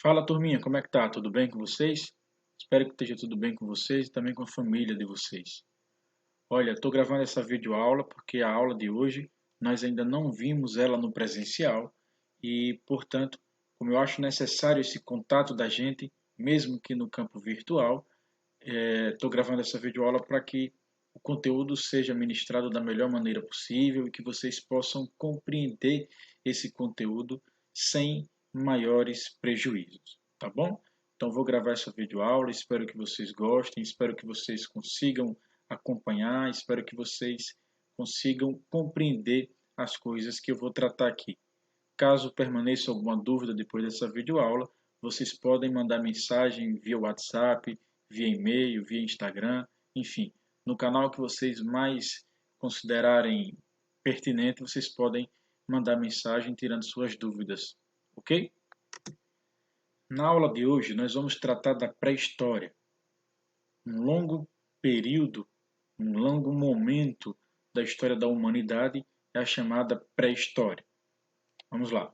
Fala, turminha, como é que tá? Tudo bem com vocês? Espero que esteja tudo bem com vocês e também com a família de vocês. Olha, estou gravando essa videoaula porque a aula de hoje nós ainda não vimos ela no presencial e, portanto, como eu acho necessário esse contato da gente, mesmo que no campo virtual, estou gravando essa videoaula para que o conteúdo seja ministrado da melhor maneira possível e que vocês possam compreender esse conteúdo sem maiores prejuízos, tá bom? Então vou gravar essa videoaula, espero que vocês gostem, espero que vocês consigam acompanhar, espero que vocês consigam compreender as coisas que eu vou tratar aqui. Caso permaneça alguma dúvida depois dessa videoaula, vocês podem mandar mensagem via WhatsApp, via e-mail, via Instagram, enfim, no canal que vocês mais considerarem pertinente, vocês podem mandar mensagem tirando suas dúvidas, ok? Na aula de hoje, nós vamos tratar da pré-história, um longo período, um longo momento da história da humanidade é a chamada pré-história. Vamos lá.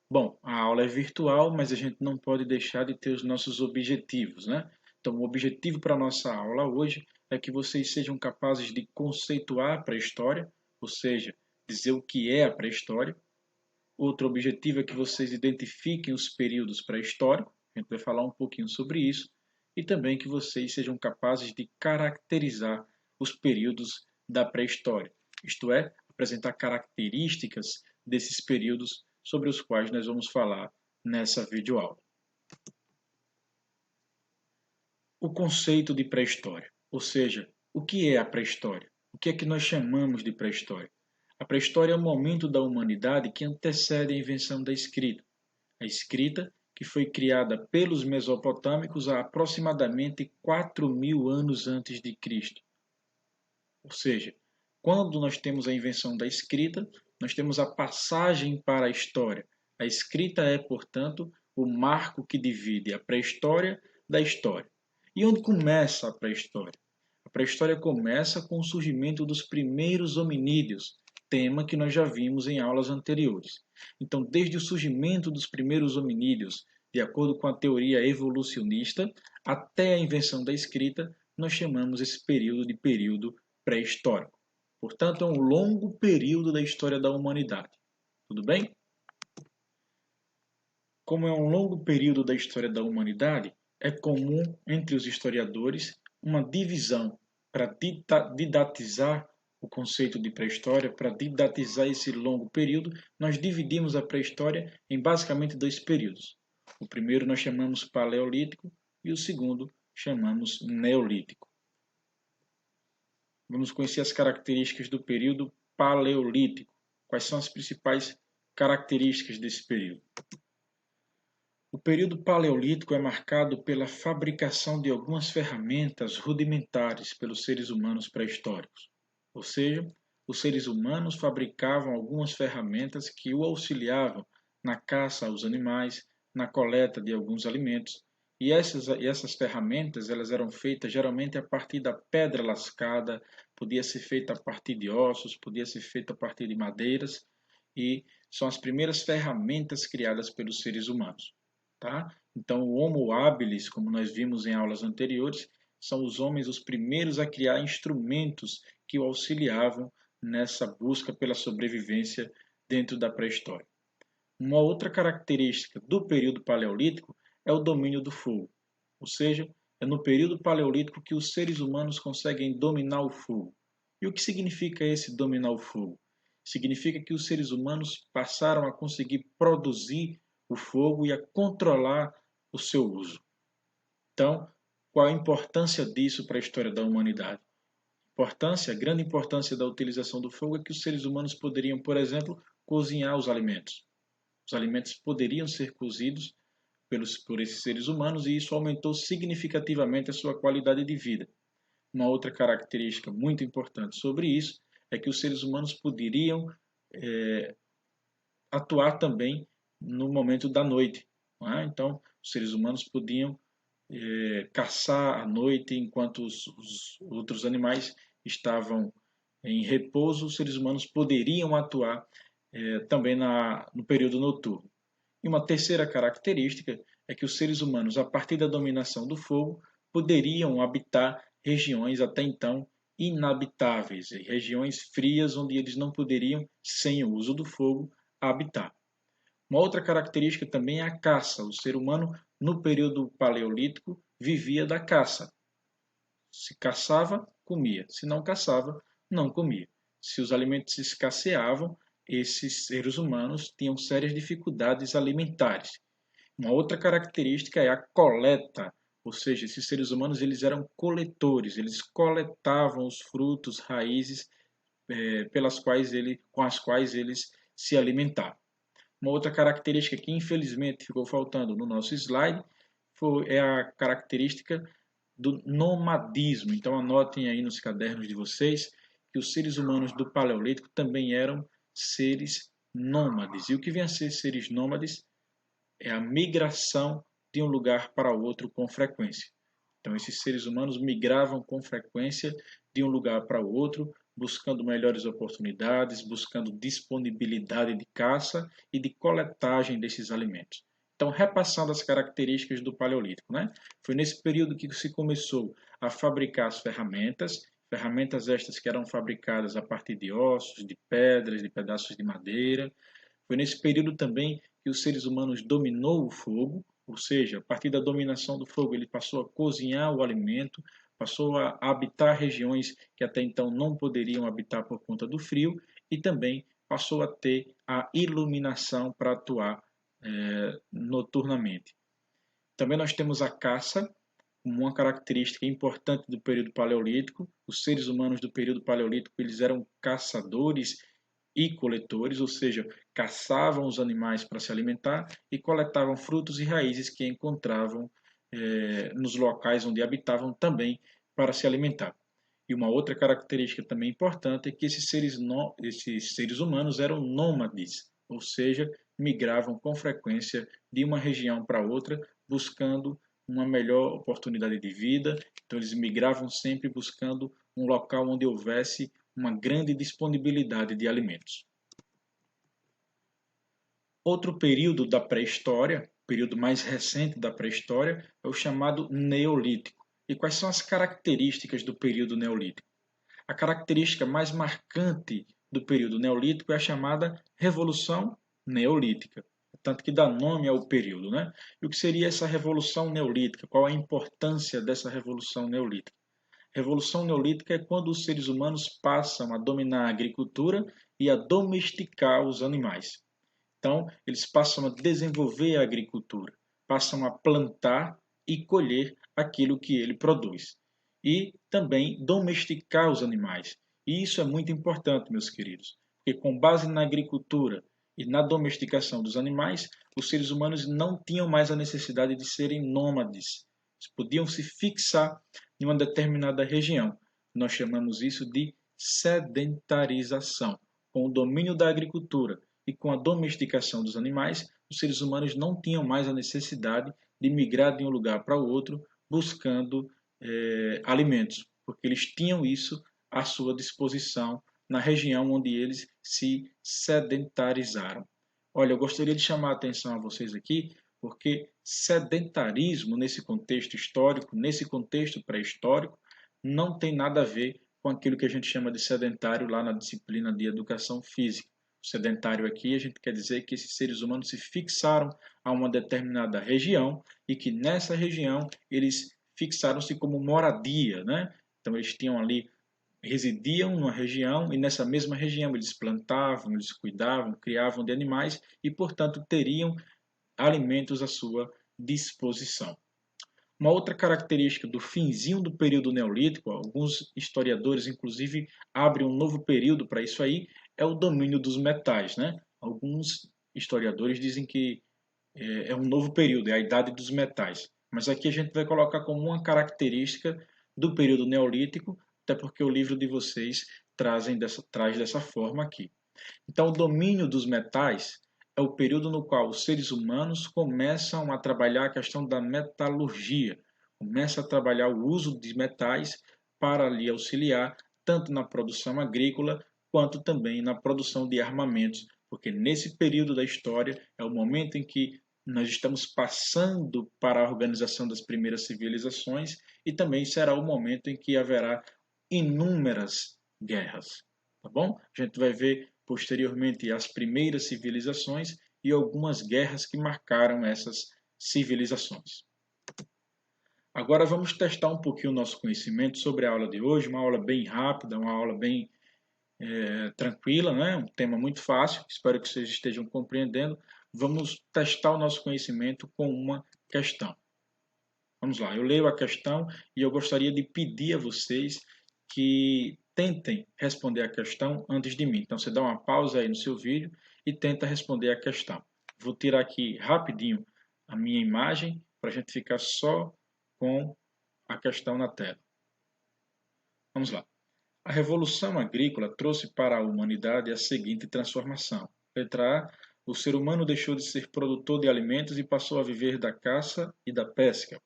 Bom, a aula é virtual, mas a gente não pode deixar de ter os nossos objetivos, né? Então, o objetivo para a nossa aula hoje é que vocês sejam capazes de conceituar a pré-história, ou seja, dizer o que é a pré-história. Outro objetivo é que vocês identifiquem os períodos pré-históricos, a gente vai falar um pouquinho sobre isso, e também que vocês sejam capazes de caracterizar os períodos da pré-história, isto é, apresentar características desses períodos sobre os quais nós vamos falar nessa videoaula. O conceito de pré-história, ou seja, o que é a pré-história? O que é que nós chamamos de pré-história? A pré-história é o momento da humanidade que antecede a invenção da escrita. A escrita, que foi criada pelos mesopotâmicos há aproximadamente 4.000 anos antes de Cristo. Ou seja, quando nós temos a invenção da escrita, nós temos a passagem para a história. A escrita é, portanto, o marco que divide a pré-história da história. E onde começa a pré-história? A pré-história começa com o surgimento dos primeiros hominídeos, tema que nós já vimos em aulas anteriores. Então, desde o surgimento dos primeiros hominídeos, de acordo com a teoria evolucionista, até a invenção da escrita, nós chamamos esse período de período pré-histórico. Portanto, é um longo período da história da humanidade. Tudo bem? Como é um longo período da história da humanidade, é comum entre os historiadores uma divisão para didatizar o conceito de pré-história, para didatizar esse longo período, nós dividimos a pré-história em basicamente dois períodos. O primeiro nós chamamos paleolítico e o segundo chamamos neolítico. Vamos conhecer as características do período paleolítico. Quais são as principais características desse período? O período paleolítico é marcado pela fabricação de algumas ferramentas rudimentares pelos seres humanos pré-históricos. Ou seja, os seres humanos fabricavam algumas ferramentas que o auxiliavam na caça aos animais, na coleta de alguns alimentos, e essas ferramentas elas eram feitas geralmente a partir da pedra lascada, podia ser feita a partir de ossos, podia ser feita a partir de madeiras, e são as primeiras ferramentas criadas pelos seres humanos. Tá? Então, o Homo habilis, como nós vimos em aulas anteriores, são os homens os primeiros a criar instrumentos que o auxiliavam nessa busca pela sobrevivência dentro da pré-história. Uma outra característica do período paleolítico é o domínio do fogo, ou seja, é no período paleolítico que os seres humanos conseguem dominar o fogo. E o que significa esse dominar o fogo? Significa que os seres humanos passaram a conseguir produzir o fogo e a controlar o seu uso. Então, qual a importância disso para a história da humanidade? A grande importância da utilização do fogo é que os seres humanos poderiam, por exemplo, cozinhar os alimentos. Os alimentos poderiam ser cozidos por esses seres humanos e isso aumentou significativamente a sua qualidade de vida. Uma outra característica muito importante sobre isso é que os seres humanos poderiam atuar também no momento da noite. Não é? Então, os seres humanos podiam caçar à noite enquanto os outros animais estavam em repouso, os seres humanos poderiam atuar também no período noturno. E uma terceira característica é que os seres humanos, a partir da dominação do fogo, poderiam habitar regiões até então inabitáveis, regiões frias onde eles não poderiam, sem o uso do fogo, habitar. Uma outra característica também é a caça. O ser humano, no período paleolítico, vivia da caça. Se caçava, comia. Se não caçava, não comia. Se os alimentos escasseavam, esses seres humanos tinham sérias dificuldades alimentares. Uma outra característica é a coleta, ou seja, esses seres humanos eles eram coletores, eles coletavam os frutos, raízes com as quais eles se alimentavam. Uma outra característica que infelizmente ficou faltando no nosso slide é a característica do nomadismo. Então anotem aí nos cadernos de vocês que os seres humanos do Paleolítico também eram seres nômades. E o que vem a ser seres nômades é a migração de um lugar para outro com frequência. Então esses seres humanos migravam com frequência de um lugar para outro, buscando melhores oportunidades, buscando disponibilidade de caça e de coletagem desses alimentos. Então, repassando as características do Paleolítico, né? Foi nesse período que se começou a fabricar as ferramentas, ferramentas estas que eram fabricadas a partir de ossos, de pedras, de pedaços de madeira. Foi nesse período também que os seres humanos dominou o fogo, ou seja, a partir da dominação do fogo ele passou a cozinhar o alimento, passou a habitar regiões que até então não poderiam habitar por conta do frio e também passou a ter a iluminação para atuar noturnamente. Também nós temos a caça, como uma característica importante do período paleolítico. Os seres humanos do período paleolítico eles eram caçadores e coletores, ou seja, caçavam os animais para se alimentar e coletavam frutos e raízes que encontravam nos locais onde habitavam também para se alimentar. E uma outra característica também importante é que esses seres humanos eram nômades, ou seja, migravam com frequência de uma região para outra, buscando uma melhor oportunidade de vida. Então, eles migravam sempre buscando um local onde houvesse uma grande disponibilidade de alimentos. Outro período da pré-história, período mais recente da pré-história, é o chamado Neolítico. E quais são as características do período Neolítico? A característica mais marcante do período Neolítico é a chamada Revolução Neolítica, tanto que dá nome ao período, né? E o que seria essa Revolução Neolítica? Qual a importância dessa Revolução Neolítica? Revolução Neolítica é quando os seres humanos passam a dominar a agricultura e a domesticar os animais. Então, eles passam a desenvolver a agricultura, passam a plantar e colher aquilo que ele produz. E também domesticar os animais. E isso é muito importante, meus queridos, porque com base na agricultura e na domesticação dos animais, os seres humanos não tinham mais a necessidade de serem nômades. Eles podiam se fixar em uma determinada região. Nós chamamos isso de sedentarização. Com o domínio da agricultura e com a domesticação dos animais, os seres humanos não tinham mais a necessidade de migrar de um lugar para o outro buscando alimentos, porque eles tinham isso à sua disposição na região onde eles se sedentarizaram. Olha, eu gostaria de chamar a atenção a vocês aqui, porque sedentarismo nesse contexto histórico, nesse contexto pré-histórico, não tem nada a ver com aquilo que a gente chama de sedentário lá na disciplina de educação física. O sedentário aqui, a gente quer dizer que esses seres humanos se fixaram a uma determinada região e que nessa região eles fixaram-se como moradia, né? Então eles tinham ali, residiam numa região e nessa mesma região eles plantavam, eles cuidavam, criavam de animais e, portanto, teriam alimentos à sua disposição. Uma outra característica do finzinho do período neolítico, alguns historiadores inclusive abrem um novo período para isso aí, é o domínio dos metais, né? Alguns historiadores dizem que é um novo período, é a idade dos metais. Mas aqui a gente vai colocar como uma característica do período neolítico, até porque o livro de vocês traz dessa forma aqui. Então, o domínio dos metais é o período no qual os seres humanos começam a trabalhar a questão da metalurgia, começam a trabalhar o uso de metais para lhe auxiliar tanto na produção agrícola quanto também na produção de armamentos, porque nesse período da história é o momento em que nós estamos passando para a organização das primeiras civilizações e também será o momento em que haverá inúmeras guerras, tá bom? A gente vai ver posteriormente as primeiras civilizações e algumas guerras que marcaram essas civilizações. Agora vamos testar um pouquinho o nosso conhecimento sobre a aula de hoje, uma aula bem rápida, uma aula bem tranquila, né? Um tema muito fácil, espero que vocês estejam compreendendo. Vamos testar o nosso conhecimento com uma questão. Vamos lá, eu leio a questão e eu gostaria de pedir a vocês que tentem responder a questão antes de mim. Então você dá uma pausa aí no seu vídeo e tenta responder a questão. Vou tirar aqui rapidinho a minha imagem para a gente ficar só com a questão na tela. Vamos lá. A Revolução Agrícola trouxe para a humanidade a seguinte transformação. Letra A. O ser humano deixou de ser produtor de alimentos e passou a viver da caça e da pesca.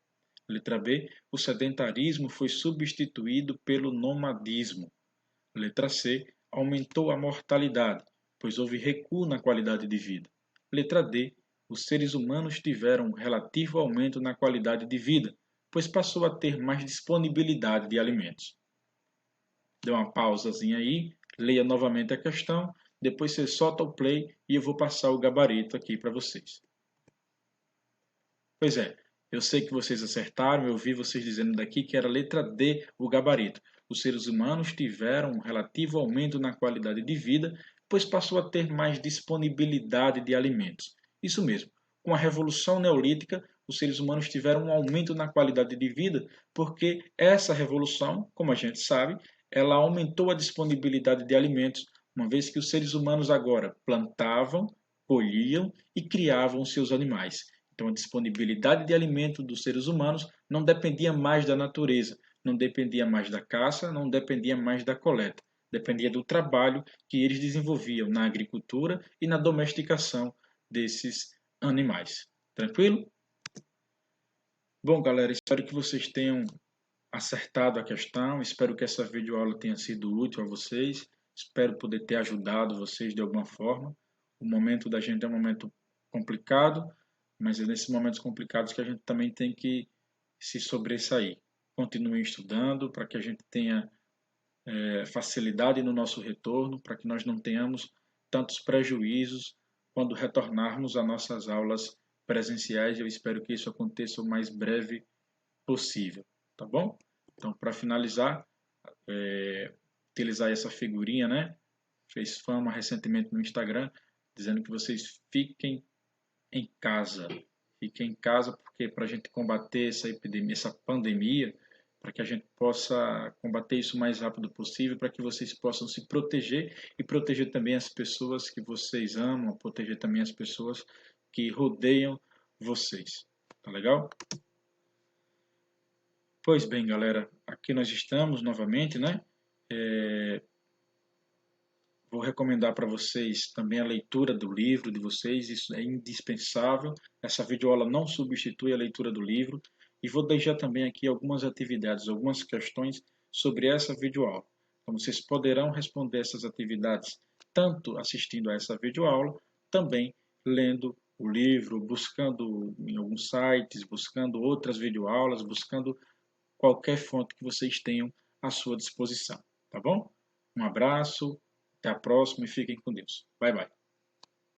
Letra B. O sedentarismo foi substituído pelo nomadismo. Letra C. Aumentou a mortalidade, pois houve recuo na qualidade de vida. Letra D. Os seres humanos tiveram um relativo aumento na qualidade de vida, pois passou a ter mais disponibilidade de alimentos. Dê uma pausazinha aí, leia novamente a questão, depois você solta o play e eu vou passar o gabarito aqui para vocês. Pois é, eu sei que vocês acertaram, eu vi vocês dizendo daqui que era a letra D o gabarito. Os seres humanos tiveram um relativo aumento na qualidade de vida, pois passou a ter mais disponibilidade de alimentos. Isso mesmo, com a Revolução Neolítica, os seres humanos tiveram um aumento na qualidade de vida, porque essa revolução, como a gente sabe, ela aumentou a disponibilidade de alimentos, uma vez que os seres humanos agora plantavam, colhiam e criavam seus animais. Então, a disponibilidade de alimento dos seres humanos não dependia mais da natureza, não dependia mais da caça, não dependia mais da coleta. Dependia do trabalho que eles desenvolviam na agricultura e na domesticação desses animais. Tranquilo? Bom, galera, espero que vocês tenham acertado a questão. Espero que essa videoaula tenha sido útil a vocês. Espero poder ter ajudado vocês de alguma forma. O momento da gente é um momento complicado, mas é nesses momentos complicados que a gente também tem que se sobressair. Continue estudando para que a gente tenha facilidade no nosso retorno, para que nós não tenhamos tantos prejuízos quando retornarmos às nossas aulas presenciais. Eu espero que isso aconteça o mais breve possível, tá bom? Então, para finalizar, utilizar essa figurinha, né? Fez fama recentemente no Instagram, dizendo que vocês fiquem em casa. Fiquem em casa porque para a gente combater essa epidemia, essa pandemia, para que a gente possa combater isso o mais rápido possível, para que vocês possam se proteger e proteger também as pessoas que vocês amam, proteger também as pessoas que rodeiam vocês. Tá legal? Pois bem, galera, aqui nós estamos novamente, né? Vou recomendar para vocês também a leitura do livro de vocês, isso é indispensável. Essa videoaula não substitui a leitura do livro. E vou deixar também aqui algumas atividades, algumas questões sobre essa videoaula. Então vocês poderão responder essas atividades tanto assistindo a essa videoaula, também lendo o livro, buscando em alguns sites, buscando outras videoaulas, buscando qualquer fonte que vocês tenham à sua disposição, tá bom? Um abraço, até a próxima e fiquem com Deus. Bye, bye.